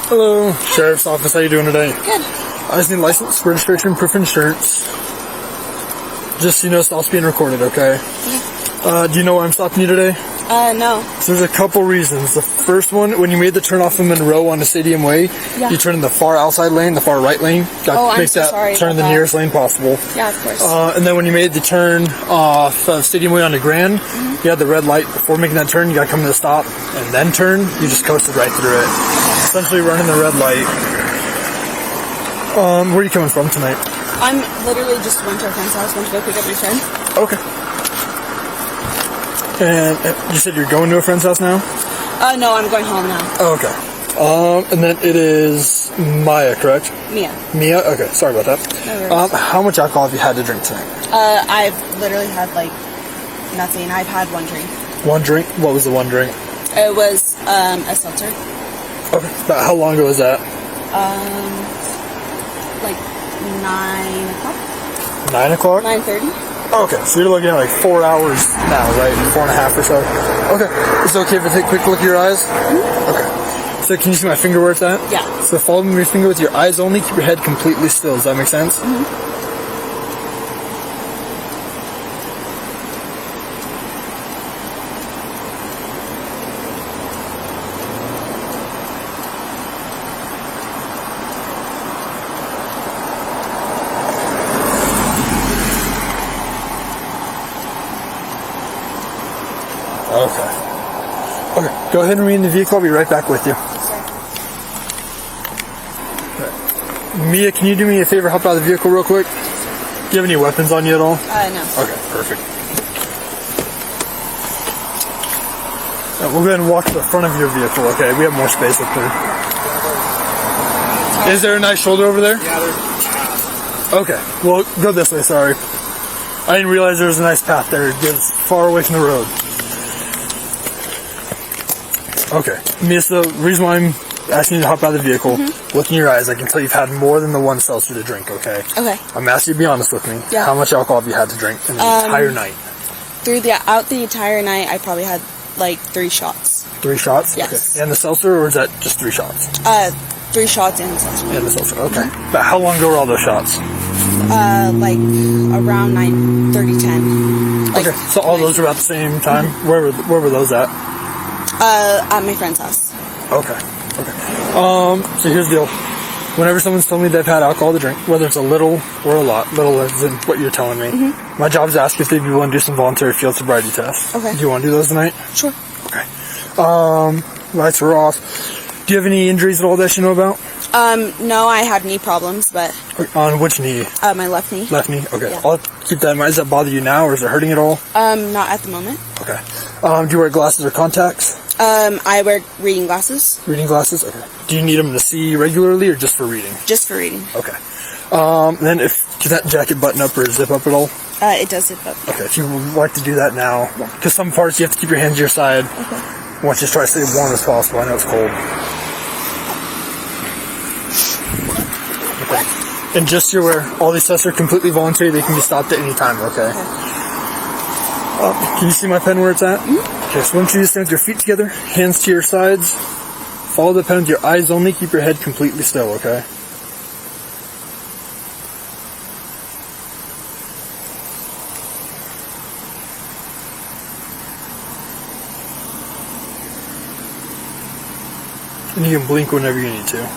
Hello, Sheriff's Office. How you doing today? Good. I just need license, registration, proof of insurance. Just so you know, stop's being recorded, okay? Yeah. Do you know why I'm stopping you today? No. So there's a couple reasons. The first one, when you made the turn off of Monroe on the Stadium Way, you turned in the far outside lane, the far right lane. I'm so sorry. Turn the nearest lane possible. Yeah, of course. And then when you made the turn off of Stadium Way onto Grand, you had the red light. Before making that turn, you got to come to the stop and then turn. You just coasted right through it. Essentially running the red light. Where are you coming from tonight? I'm literally just went to a friend's house, went to go pick up my friend. Okay. And you said you're going to a friend's house now? No, I'm going home now. Oh, okay. And then it is Maya, correct? Mia. Mia? Okay, sorry about that. No worries. How much alcohol have you had to drink tonight? I've literally had, nothing. I've had one drink. One drink? What was the one drink? It was, a seltzer. Okay. About how long ago was that? 9 o'clock? 9 o'clock? 9:30. Okay, so you're looking at 4 hours now, right? 4.5 or so. Okay. Is it okay if I take a quick look at your eyes? Mm-hmm. Okay. So can you see my finger where it's at? Yeah. So follow me with your finger with your eyes only. Keep your head completely still. Does that make sense? Mm-hmm. Okay. Okay, go ahead and remain in the vehicle. I'll be right back with you. Right. Mia, can you do me a favor? Hop out of the vehicle real quick. Do you have any weapons on you at all? No. Okay, perfect. Right, we'll go ahead and walk to the front of your vehicle, okay? We have more space up there. Is there a nice shoulder over there? Yeah, there's. Okay, well, go this way, sorry. I didn't realize there was a nice path there. It gets far away from the road. Okay, Mia, so the reason why I'm asking you to hop out of the vehicle, look in your eyes, I can tell you've had more than the one seltzer to drink, okay? Okay. I'm asking you to be honest with me. Yeah. How much alcohol have you had to drink in the entire night? Throughout the entire night, I probably had 3 shots. 3 shots? Yes. Okay. And the seltzer, or is that just 3 shots? 3 shots in the seltzer. And the seltzer, okay. But how long ago were all those shots? Around 9:30, 10. Okay, so all those were about the same time? Where were those at? At my friend's house. Okay. So here's the deal. Whenever someone's told me they've had alcohol to drink, whether it's a little or a lot, little is in what you're telling me, my job is to ask if they'd be willing to do some voluntary field sobriety tests. Okay. Do you want to do those tonight? Sure. Okay. Lights are off. Do you have any injuries at all that I should know about? No, I had knee problems, but... On which knee? My left knee. Left knee? Okay. Yeah. I'll keep that in mind. Does that bother you now, or is it hurting at all? Not at the moment. Okay. Do you wear glasses or contacts? I wear reading glasses. Reading glasses? Okay. Do you need them to see regularly, or just for reading? Just for reading. Okay. Then can that jacket button up or zip up at all? It does zip up. Okay, if you would like to do that now, because some parts you have to keep your hands to your side. Okay. I want you to try to stay warm as possible. I know it's cold. Okay. And just so you're aware, all these tests are completely voluntary. They can be stopped at any time, okay? Can you see my pen where it's at? Okay, so once you just stand with your feet together, hands to your sides, follow the pen with your eyes only, keep your head completely still, okay? And you can blink whenever you need to.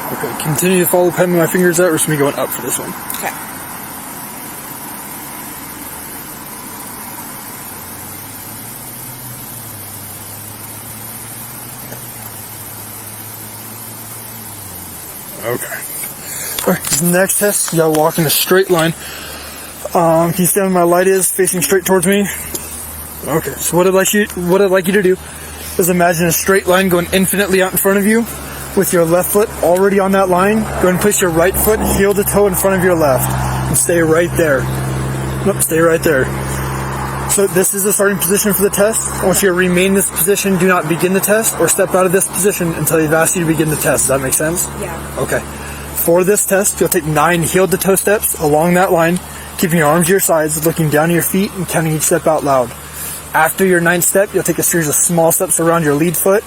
Okay, continue to follow the pen with my fingers out. We're just going to be going up for this one. Okay. Okay. Alright, this next test, you gotta walk in a straight line. Can you stand where my light is, facing straight towards me? Okay, so what I'd like you to do is imagine a straight line going infinitely out in front of you, with your left foot already on that line. Go ahead and place your right foot heel to toe in front of your left, and stay right there. Nope, stay right there. So this is the starting position for the test. I want you to remain in this position. Do not begin the test or step out of this position until they've asked you to begin the test. Does that make sense? Yeah. Okay. For this test, you'll take 9 heel-to-toe steps along that line, keeping your arms to your sides, looking down at your feet, and counting each step out loud. After your 9th step, you'll take a series of small steps around your lead foot.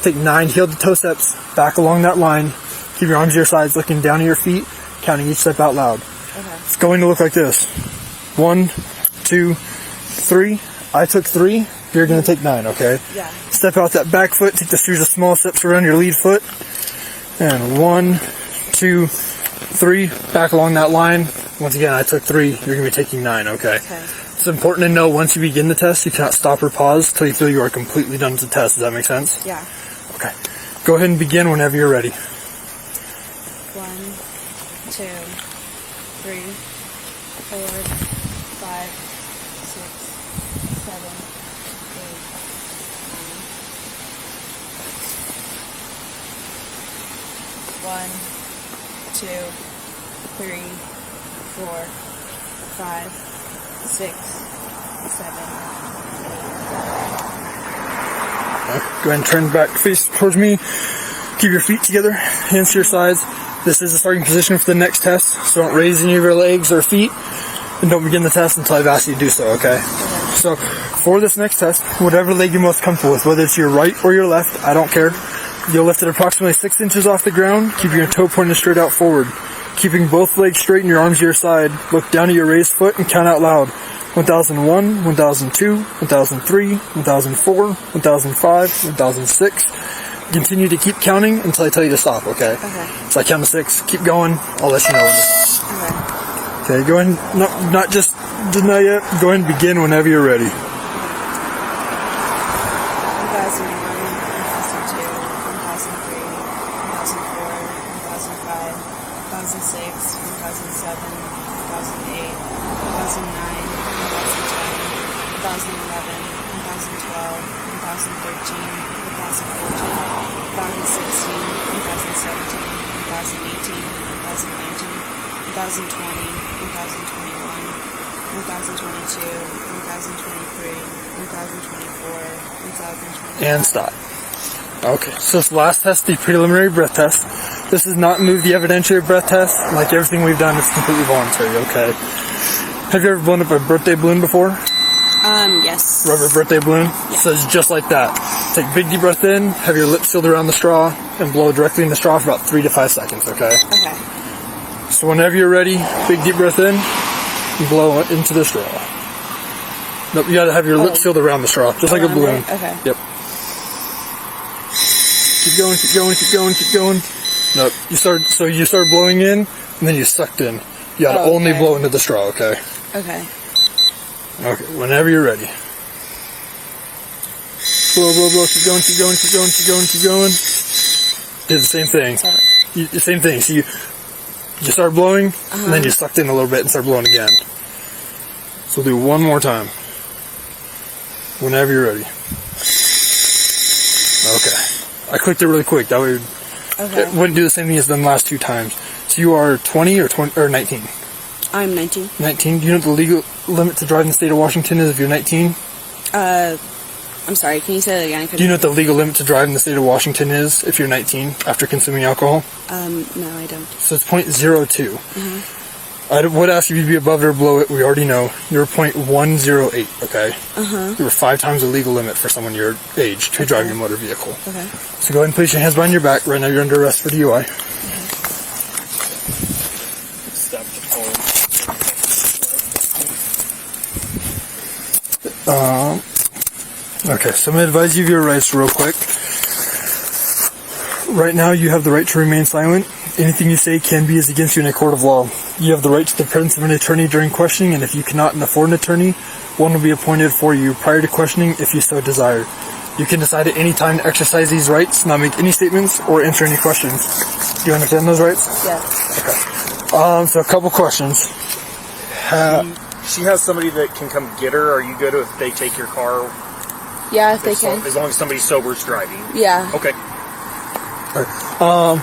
Take 9 heel-to-toe steps back along that line. Keep your arms to your sides, looking down at your feet, counting each step out loud. Okay. It's going to look like this. 1, 2, 3. I took 3. You're going to take 9, okay? Yeah. Step out that back foot. Take the series of small steps around your lead foot. And 1, 2, 3. Back along that line. Once again, I took 3. You're going to be taking 9, okay? Okay. It's important to know once you begin the test, you cannot stop or pause until you feel you are completely done with the test. Does that make sense? Yeah. Okay. Go ahead and begin whenever you're ready. 1, 2, 3, 4, 5, 6, 7, 8, 9. 1, 2, 3, 4, 5, 6, 7, 8. Go ahead and turn back face towards me. Keep your feet together, hands to your sides. This is the starting position for the next test, so don't raise any of your legs or feet, and don't begin the test until I've asked you to do so, okay? So, for this next test, whatever leg you're most comfortable with, whether it's your right or your left, I don't care. You'll lift it approximately 6 inches off the ground, keeping your toe pointed straight out forward. Keeping both legs straight and your arms to your side, look down at your raised foot and count out loud. 1001, 1002, 1003, 1004, 1005, 1006. Continue to keep counting until I tell you to stop, okay? Okay. So I count to 6, keep going, I'll let you know when to stop. Okay, go ahead, not yet, go ahead and begin whenever you're ready. 2020, And stop. Okay, so this last test, the preliminary breath test. This does not move the evidentiary breath test. Like everything we've done, it's completely voluntary, okay? Have you ever blown up a birthday balloon before? Yes. Rubber birthday balloon? Yeah. So it's just like that. Take a big deep breath in, have your lips sealed around the straw, and blow directly in the straw for about 3 to 5 seconds, okay? Okay. So whenever you're ready, big deep breath in, and blow into the straw. Nope, you gotta have your lips sealed around the straw, just like a balloon. Okay. Yep. Keep going, keep going, keep going, keep going. Nope. You start blowing in, and then you sucked in. You gotta only blow into the straw, okay? Okay. Okay, whenever you're ready. Blow, blow, blow, keep going, keep going, keep going, keep going, keep going. Did the same thing. The same thing. So you start blowing, and then you sucked in a little bit and start blowing again. So we'll do one more time. Whenever you're ready. Okay. I clicked it really quick. That way it wouldn't do the same thing as the last 2 times. So you are 20 or 19? I'm 19. 19. Do you know what the legal limit to drive in the state of Washington is if you're 19? I'm sorry, can you say that again? Do you know what the legal limit to drive in the state of Washington is if you're 19 after consuming alcohol? No, I don't. So it's .02. I would ask if you'd be above it or below it. We already know. You're .108, okay? You were 5 times the legal limit for someone your age to drive your motor vehicle. Okay. So go ahead and place your hands behind your back. Right now you're under arrest for DUI. Okay, so I'm going to advise you of your rights real quick. Right now you have the right to remain silent. Anything you say can be used against you in a court of law. You have the right to the presence of an attorney during questioning, and if you cannot afford an attorney, one will be appointed for you prior to questioning if you so desire. You can decide at any time to exercise these rights, not make any statements, or answer any questions. Do you understand those rights? Yes. Okay. So a couple questions. She has somebody that can come get her. Are you good if they take your car? Yeah, if they can. As long as somebody sober's driving. Yeah. Okay.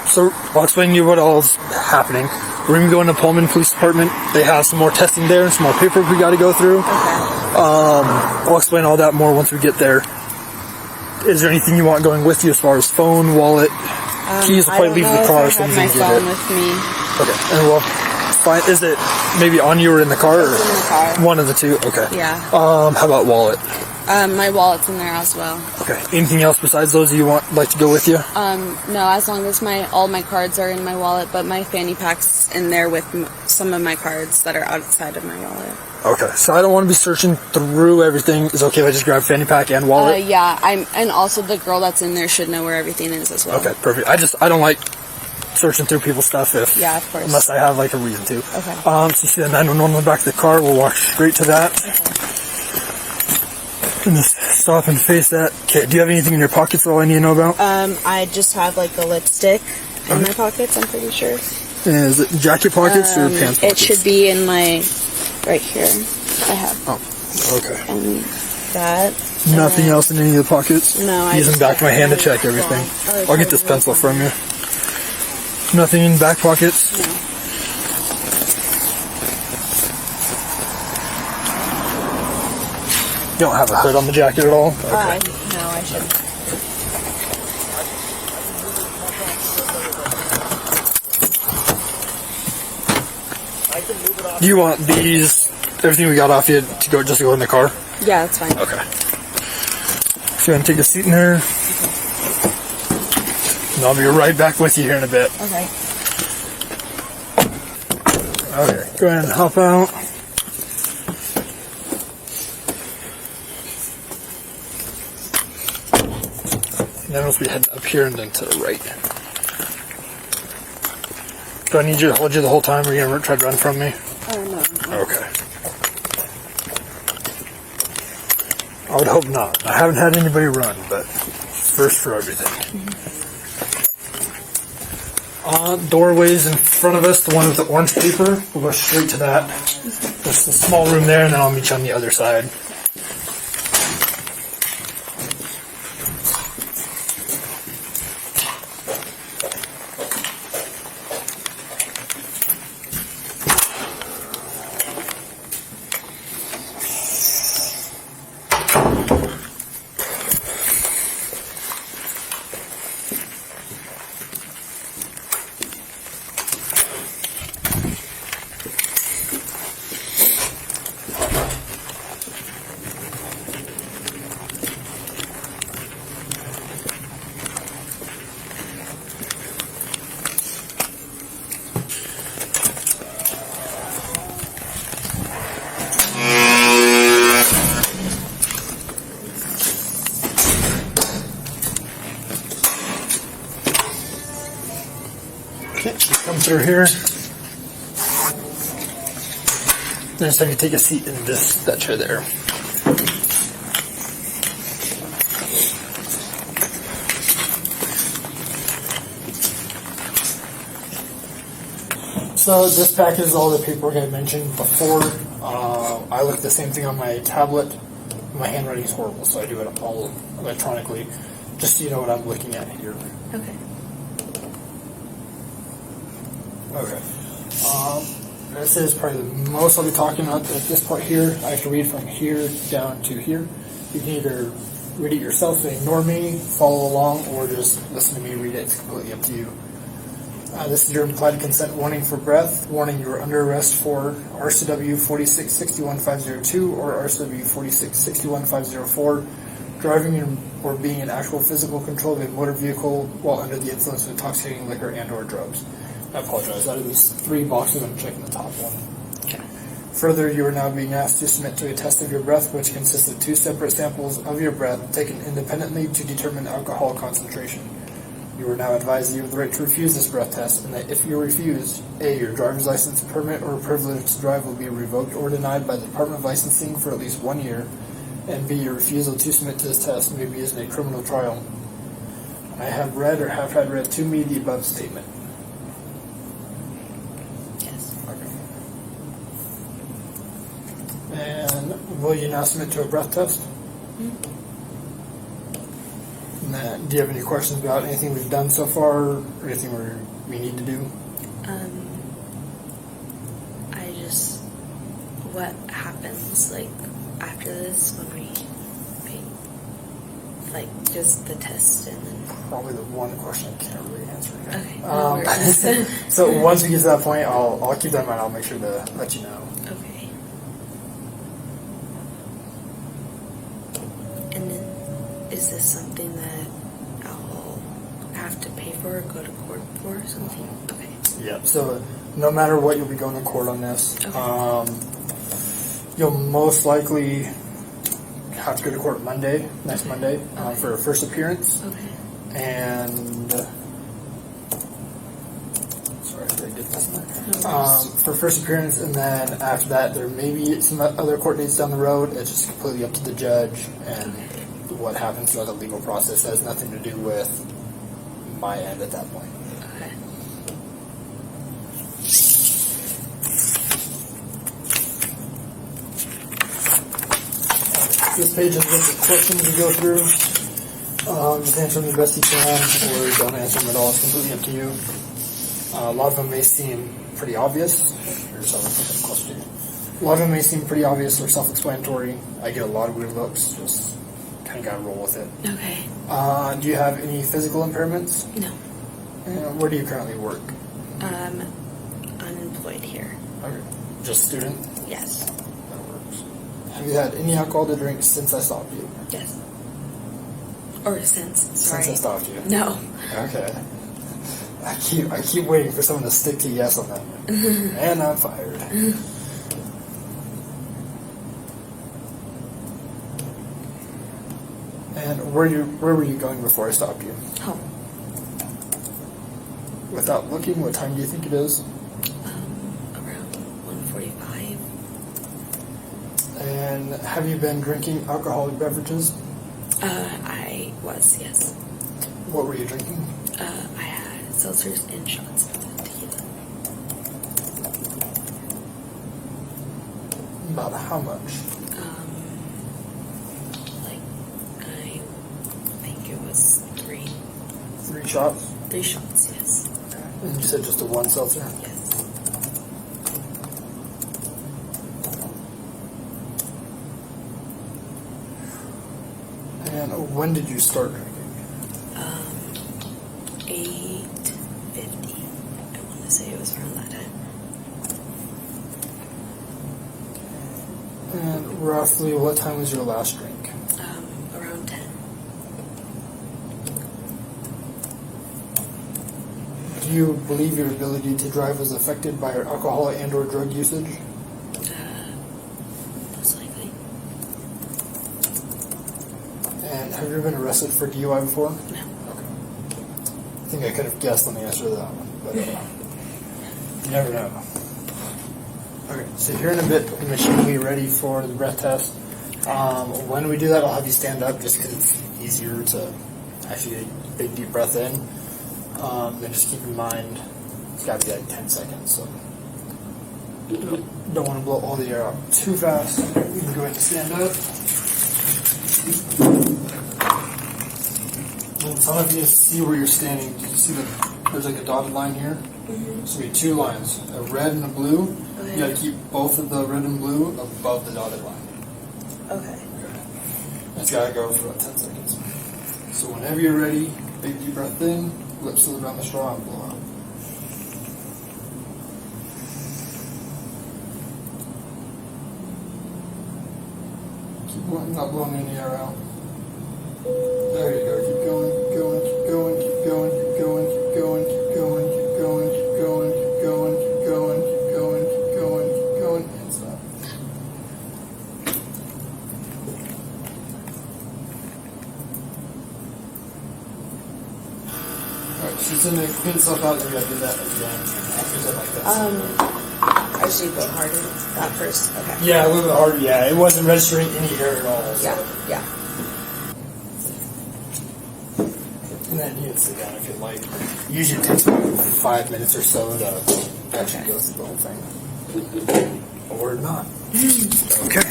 So I'll explain to you what all is happening. We're going to go into Pullman Police Department. They have some more testing there and some more paperwork we got to go through. I'll explain all that more once we get there. Is there anything you want going with you as far as phone, wallet, keys? Will probably leave the car so you can get it. With me. Okay, and we'll find. Is it maybe on you or in the car? It's in the car. One of the two. Okay. Yeah. How about wallet? My wallet's in there as well. Okay. Anything else besides those you like to go with you? No, as long as all my cards are in my wallet, but my fanny pack's in there with some of my cards that are outside of my wallet. Okay, so I don't want to be searching through everything. Is it okay if I just grab fanny pack and wallet? Yeah, and also the girl that's in there should know where everything is as well. Okay, perfect. I don't like searching through people's stuff of course. Unless I have like a reason to. Okay. So you see the 911 on the back of the car. We'll walk straight to that. Okay. And just stop and face that. Okay, do you have anything in your pockets that all I need to know about? I just have like a lipstick in my pockets, I'm pretty sure. Is it jacket pockets or pants pockets? It should be in my, right here. I have. Oh, okay. And that. Nothing else in any of the pockets? No, I using back of my hand to check everything. I'll get this pencil from you. Nothing in back pockets? No. You don't have a hood on the jacket at all? Okay. No, I shouldn't. Do you want everything we got off you to go in the car? Yeah, that's fine. Okay. So I'm going to take a seat in there. And I'll be right back with you here in a bit. Okay. Okay, go ahead and hop out. And then we'll be heading up here and then to the right. Do I need you to hold you the whole time, or are you going to try to run from me? No. Okay. I would hope not. I haven't had anybody run, but first for everything. Doorways in front of us, the one with the orange paper, we'll go straight to that. There's a small room there, and then I'll meet you on the other side. Okay, come through here. Then just have you take a seat in that chair there. So this package is all the paperwork I mentioned before. I look at the same thing on my tablet. My handwriting is horrible, so I do it all electronically, just so you know what I'm looking at here. Okay. Okay. This is probably the most I'll be talking about at this point here. I have to read from here down to here. You can either read it yourself, so ignore me, follow along, or just listen to me read it. It's completely up to you. This is your implied consent warning for breath. Warning, you are under arrest for RCW 4661502 or RCW 4661504, driving or being in actual physical control of a motor vehicle while under the influence of intoxicating liquor and or drugs. I apologize. Out of these 3 boxes, I'm checking the top one. Okay. Further, you are now being asked to submit to a test of your breath, which consists of 2 separate samples of your breath taken independently to determine alcohol concentration. You are now advised that you have the right to refuse this breath test, and that if you refuse, A, your driver's license, permit, or privilege to drive will be revoked or denied by the Department of Licensing for at least 1 year, and B, your refusal to submit to this test may be used in a criminal trial. I have read or have had read to me the above statement. Yes. Okay. And will you now submit to a breath test? Mm-hmm. Do you have any questions about anything we've done so far, or anything we need to do? what happens, like, after this when we pay, like, just the test and then... Probably the one question I can't really answer. Okay. No worries. So once we get to that point, I'll keep that in mind. I'll make sure to let you know. Okay. And then, is this something that I'll have to pay for or go to court for or something? Okay. Yep. So no matter what, you'll be going to court on this. Okay. You'll most likely have to go to court next Monday, for a first appearance. Okay. And sorry, I did this one. No For first appearance, and then after that, there may be some other court dates down the road. It's just completely up to the judge and what happens throughout the legal process. It has nothing to do with my end at that point. Okay. This page is with the questions you go through. Just answer them the best you can, or don't answer them at all. It's completely up to you. A lot of them may seem pretty obvious. Here's how I put that close to you. A lot of them may seem pretty obvious or self-explanatory. I get a lot of weird looks. Just kind of gotta roll with it. Okay. Do you have any physical impairments? No. Where do you currently work? Unemployed here. Okay. Just student? Yes. That works. Have you had any alcohol to drink since I stopped you? Yes. Or since, sorry. Since I stopped you? No. Okay. I keep waiting for someone to stick to yes on that one. And I'm fired. And where were you going before I stopped you? Home. Without looking, what time do you think it is? Around 1:45. And have you been drinking alcoholic beverages? I was, yes. What were you drinking? I had seltzers and shots of tequila. About how much? Like, I think it was 3. 3 shots? 3 shots, yes. And you said just a 1 seltzer? Yes. And when did you start drinking? 8:50. I want to say it was around that time. And roughly what time was your last drink? Around 10. Do you believe your ability to drive was affected by your alcohol and or drug usage? Most likely. And have you ever been arrested for DUI before? No. Okay. I think I could have guessed on the answer to that one, but you never know. Okay, so here in a bit, the machine will be ready for the breath test. When we do that, I'll have you stand up just because it's easier to actually get a big deep breath in. Then just keep in mind, it's got to be like 10 seconds, so don't want to blow all the air out too fast. You can go ahead and stand up. And some of you see where you're standing. You see that there's like a dotted line here? Mm-hmm. So we have 2 lines, a red and a blue. Okay. You got to keep both of the red and blue above the dotted line. Okay. It's got to go for about 10 seconds. So whenever you're ready, big deep breath in, lips to around the straw, and blow out. Keep not blowing any air out. There you go. Keep going, keep going, keep going, keep going, keep going, keep going, keep going, keep going, keep going, keep going, keep going, keep going, keep going, keep going, and stop. Alright, so it's gonna clean itself out, and we gotta do that again. After that like that. I should go harder that first. Okay. Yeah, a little bit harder. Yeah, it wasn't registering any air at all. So. Yeah. And then you can sit down if you'd like. Usually it takes about 5 minutes or so to actually go through the whole thing. Or not. Okay.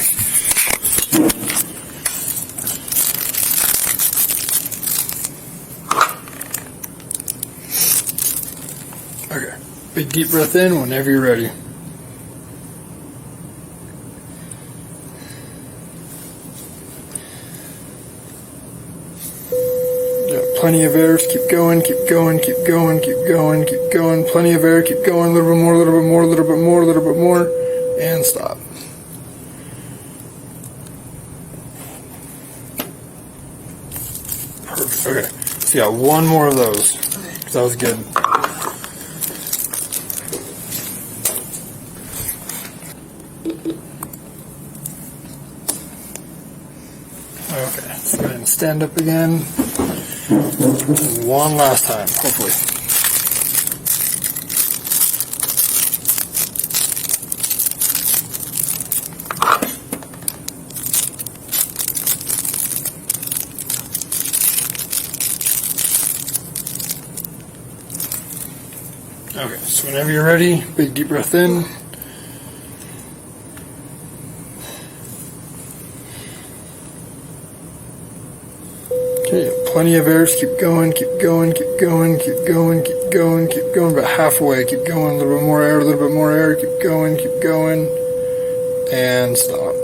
Okay. Big deep breath in whenever you're ready. plenty of air. Just keep going, keep going, keep going, keep going, keep going. Plenty of air, keep going. A little bit more, a little bit more, a little bit more, a little bit more. And stop. Perfect. Okay. So you got one more of those. That was good. Okay, so go ahead and stand up again. One last time, hopefully. Okay, so whenever you're ready, big deep breath in. Okay, plenty of air. Just keep going, keep going, keep going, keep going, keep going, keep going. About halfway, keep going. A little bit more air, a little bit more air. Keep going, and stop.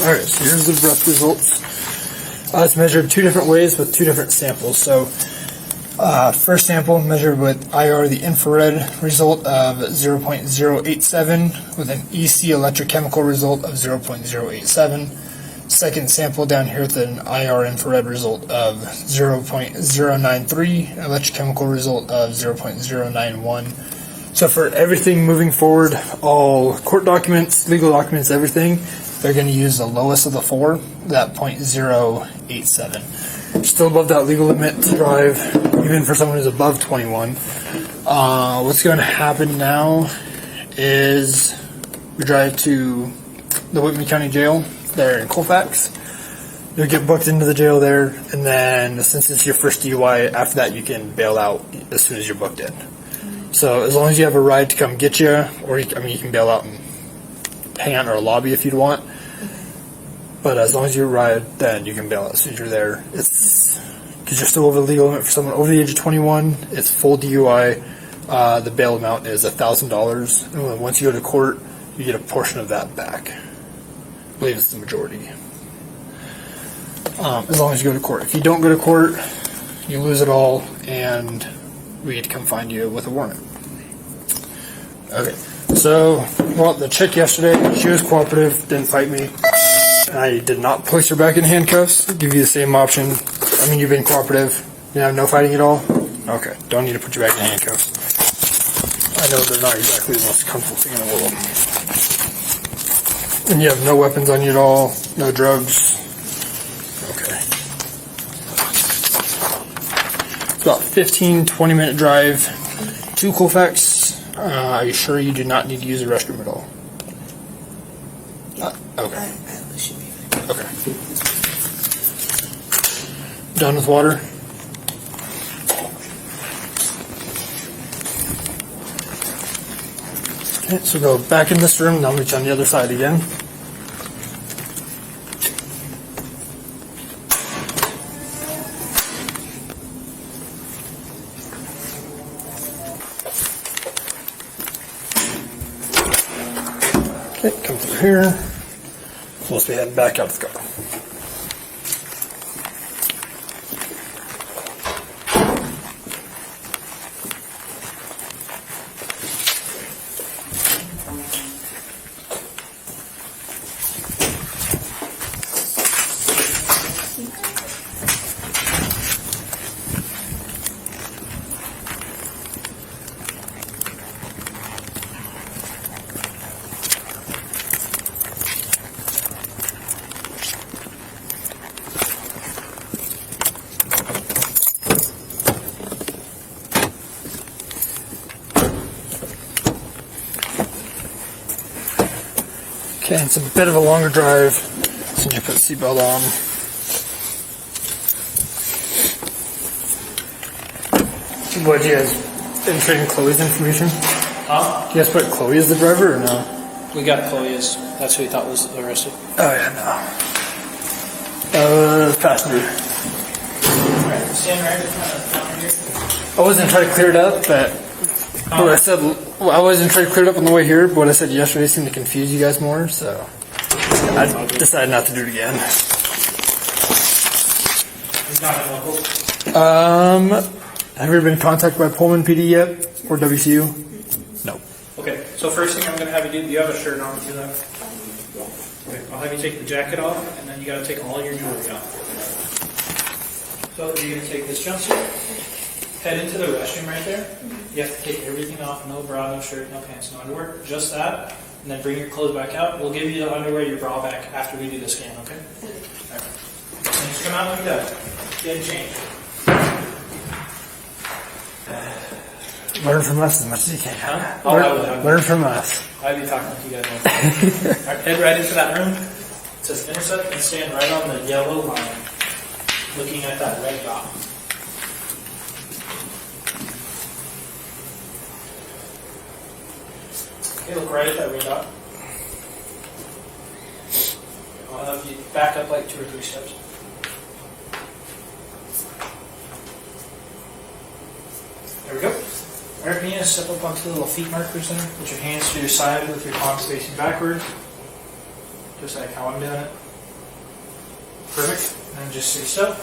Alright, so here's the breath results. It's measured two different ways with two different samples. So, first sample measured with IR, the infrared result of 0.087 with an EC electrochemical result of 0.087. Second sample down here with an IR infrared result of 0.093, electrochemical result of 0.091. So for everything moving forward, all court documents, legal documents, everything, they're going to use the lowest of the four, that 0.087. Still above that legal limit to drive, even for someone who's above 21. What's going to happen now is we drive to the Whitman County Jail there in Colfax. You'll get booked into the jail there, and then since it's your first DUI, after that you can bail out as soon as you're booked in. So as long as you have a ride to come get you, or you can bail out and hang out in our lobby if you'd want. But as long as you ride, then you can bail out as soon as you're there. It's because you're still over the legal limit for someone over the age of 21. It's full DUI. The bail amount is $1,000. And once you go to court, you get a portion of that back. I believe it's the majority. As long as you go to court. If you don't go to court, you lose it all, and we get to come find you with a warrant. Okay, so, well, the chick yesterday, she was cooperative, didn't fight me. I did not place her back in handcuffs. Give you the same option. I mean, you've been cooperative. You have no fighting at all? Okay, don't need to put you back in handcuffs. I know they're not exactly the most comfortable thing in the world. And you have no weapons on you at all, no drugs. Okay. It's about 15-20 minute drive to Colfax. Are you sure you do not need to use the restroom at all? Okay. Okay. Done with water? Okay, so go back in this room, and I'll meet you on the other side again. Okay, come through here. Supposed to be heading back out the car. Okay, it's a bit of a longer drive since you put the seatbelt on. What, do you guys enter in Chloe's information? Huh? Do you guys put Chloe as the driver or no? We got Chloe as, that's who we thought was arrested. Oh yeah, no. Passenger. Stand right in front of the counter here. I wasn't trying to clear it up, but What I said, well, I wasn't trying to clear it up on the way here, but what I said yesterday seemed to confuse you guys more, so I decided not to do it again. He's not in local. Have you ever been contacted by Pullman PD yet, or WCU? No. Okay, so first thing I'm going to have you do, you have a shirt on, do that. Okay, I'll have you take the jacket off, and then you got to take all your jewelry off. So you're going to take this jumpsuit, head into the restroom right there. You have to take everything off, no bra, no shirt, no pants, no underwear, just that, and then bring your clothes back out. We'll give you the underwear, your bra back after we do the scan, okay? All right. And just come out like that. Get changed. Learn from us as much as you can. Huh? Oh, I will. Learn from us. I'll be talking with you guys all right, head right into that room. It says intercept and stand right on the yellow line, looking at that red dot. Okay, look right at that red dot. I'll have you back up like 2 or 3 steps. There we go. Alright, can you step up onto the little feet markers there? Put your hands to your side with your palms facing backwards. Just like how I'm doing it. Perfect. And just stay still.